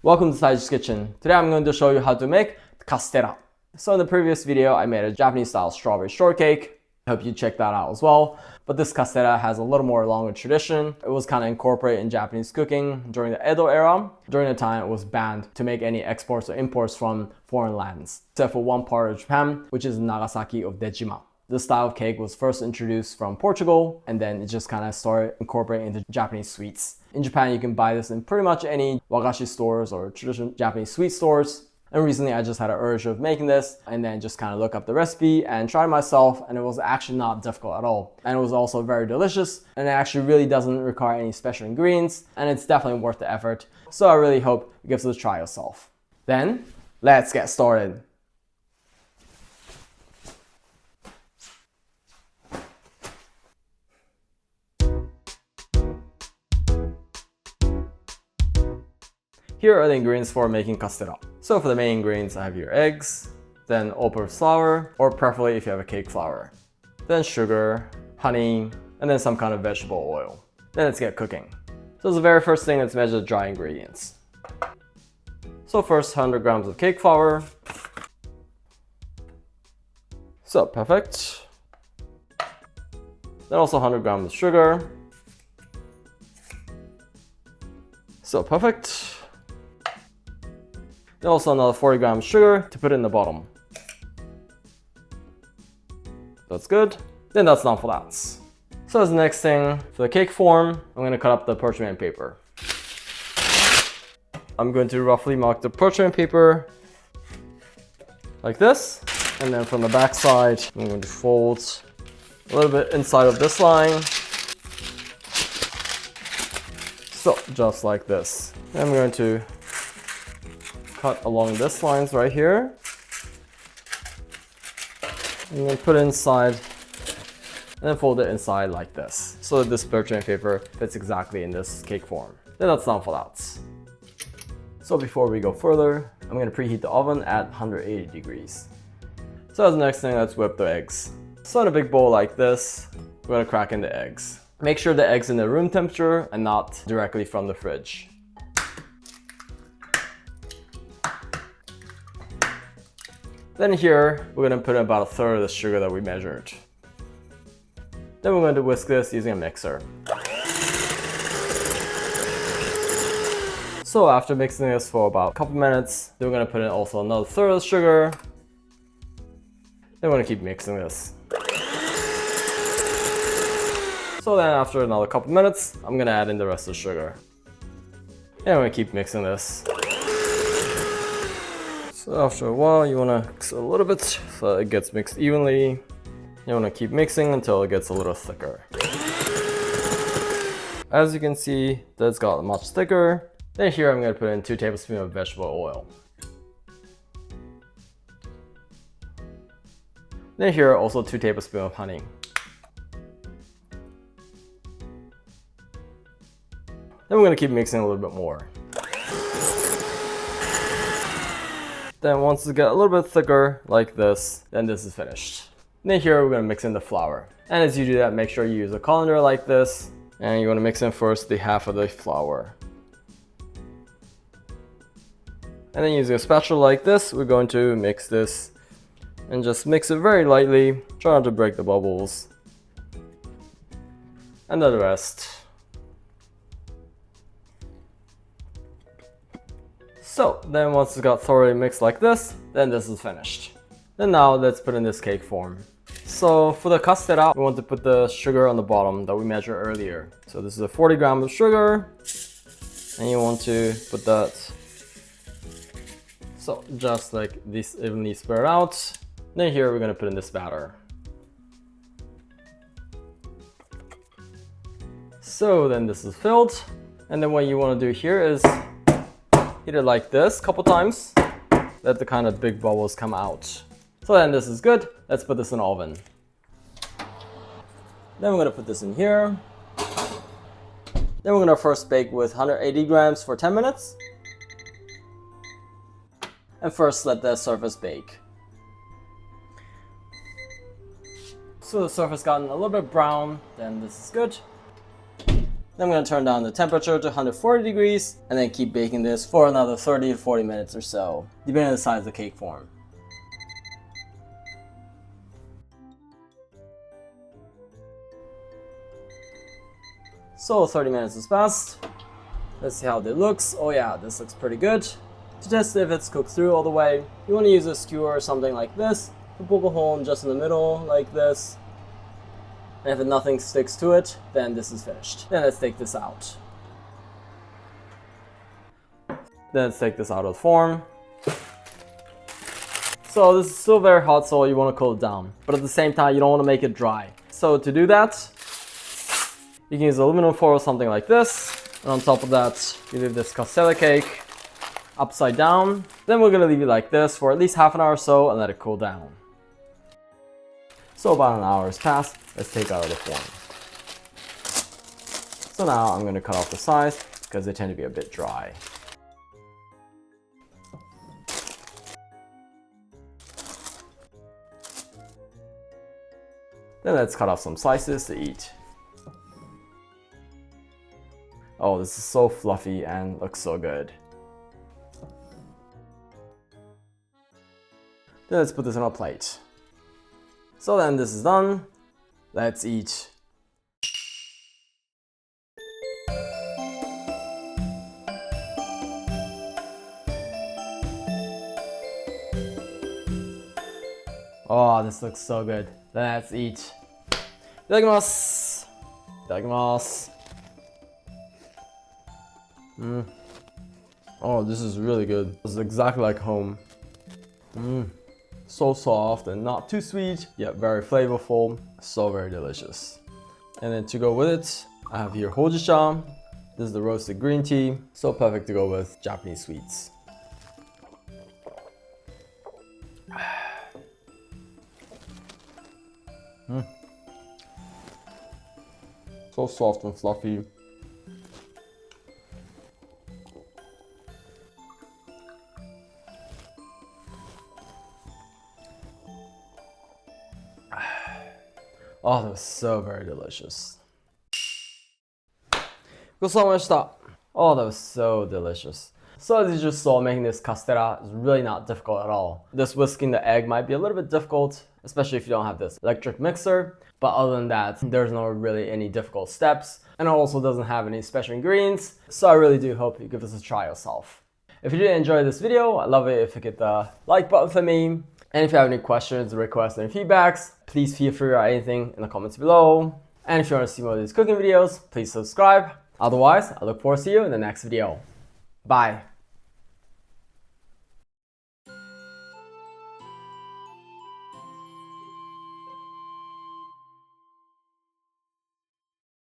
Welcome to Tbsp Kitchen. Today I'm going to show you how to make Castella. So in the previous video I made a Japanese style strawberry shortcake. I hope you check that out as well. But this Castella has a little more longer tradition. It was kind of incorporated in Japanese cooking during the Edo era. During the time it was banned to make any exports or imports from foreign lands, except for one part of Japan, which is Nagasaki of Dejima. This style of cake was first introduced from Portugal, and then it just kind of started incorporating into Japanese sweets. In Japan, you can buy this in pretty much any wagashi stores or traditional Japanese sweet stores. And recently I just had an urge of making this and then just kind of look up the recipe and try myself, and it was actually not difficult at all. And it was also very delicious, and it actually really doesn't require any special ingredients, and it's definitely worth the effort. So I really hope you give this a try yourself. Then, let's get started. Here are the ingredients for making castella. So for the main ingredients, I have your eggs, then all-purpose flour, or preferably if you have a cake flour, then sugar, honey, and then some kind of vegetable oil. Then let's get cooking. So the very first thing, let's measure the dry ingredients. So first 100 grams of cake flour. So perfect. Then also 100 grams of sugar. So perfect. Then also another 40 grams sugar to put in the bottom. That's good. Then that's done for that. So as the next thing, for the cake form, I'm going to cut up the parchment paper. I'm going to roughly mark the parchment paper like this. And then from the back side, I'm going to fold a little bit inside of this line. So just like this. And I'm going to cut along this lines right here, and then put it inside, and then fold it inside like this, so that this parchment paper fits exactly in this cake form. Then that's done for that. So before we go further, I'm going to preheat the oven at 180 degrees. So as the next thing, let's whip the eggs. So in a big bowl like this, we're going to crack in the eggs. Make sure the eggs in the room temperature and not directly from the fridge. Then here, we're going to put in about a third of the sugar that we measured. Then we're going to whisk this using a mixer. So after mixing this for about a couple minutes, then we're going to put in also another third of the sugar. Then we're going to keep mixing this. So then after another couple minutes, I'm going to add in the rest of the sugar. And I'm going to keep mixing this. So after a while, you want to mix a little bit so it gets mixed evenly. You want to keep mixing until it gets a little thicker. As you can see, that's got much thicker. Then here I'm going to put in 2 tablespoons of vegetable oil. Then here also 2 tablespoons of honey. Then we're going to keep mixing a little bit more. Then once it gets a little bit thicker like this, then this is finished. Then here we're going to mix in the flour. And as you do that, make sure you use a colander like this. And you want to mix in first the half of the flour. And then using a spatula like this, we're going to mix this and just mix it very lightly. Try not to break the bubbles. And then the rest. So then once it's got thoroughly mixed like this, then this is finished. Then now let's put in this cake form. So for the castella, we want to put the sugar on the bottom that we measured earlier. So this is a 40 grams of sugar, and you want to put that, so just like this, evenly spread out. Then here we're going to put in this batter. So then this is filled, and then what you want to do here is heat it like this a couple times, let the kind of big bubbles come out. So then this is good. Let's put this in the oven. Then we're going to put this in here. Then we're going to first bake with 180 grams for 10 minutes. And first let the surface bake. So the surface gotten a little bit brown, then this is good. Then I'm going to turn down the temperature to 140 degrees and then keep baking this for another 30 to 40 minutes or so, depending on the size of the cake form. So 30 minutes has passed. Let's see how it looks. Oh yeah, this looks pretty good. To test if it's cooked through all the way, you want to use a skewer or something like this to poke a hole just in the middle like this. And if nothing sticks to it, then this is finished. Then let's take this out. Then let's take this out of the form. So this is still very hot, so you want to cool it down. But at the same time, you don't want to make it dry. So to do that, you can use aluminum foil or something like this. And on top of that, you leave this Castella cake upside down. Then we're gonna leave it like this for at least half an hour or so and let it cool down. So about an hour has passed. Let's take it out of the form. So now I'm gonna cut off the sides because they tend to be a bit dry. Then let's cut off some slices to eat. Oh, this is so fluffy and looks so good. Then let's put this on a plate. So then this is done. Let's eat. Oh, this looks so good. Let's eat. Itadakimasu. Itadakimasu. Oh, this is really good. This is exactly like home. So soft and not too sweet, yet very flavorful. So very delicious. And then to go with it, I have here hojicha. This is the roasted green tea. So perfect to go with Japanese sweets. So soft and fluffy. Oh, that was so very delicious. Gochousamashita. Oh, that was so delicious. So as you just saw, making this castella is really not difficult at all. This whisking the egg might be a little bit difficult, especially if you don't have this electric mixer. But other than that, there's no really any difficult steps. And it also doesn't have any special ingredients. So I really do hope you give this a try yourself. If you did enjoy this video, I'd love it if you hit the like button for me. And if you have any questions, requests, and feedbacks, please feel free to write anything in the comments below. And if you want to see more of these cooking videos, please subscribe. Otherwise, I look forward to see you in the next video. Bye.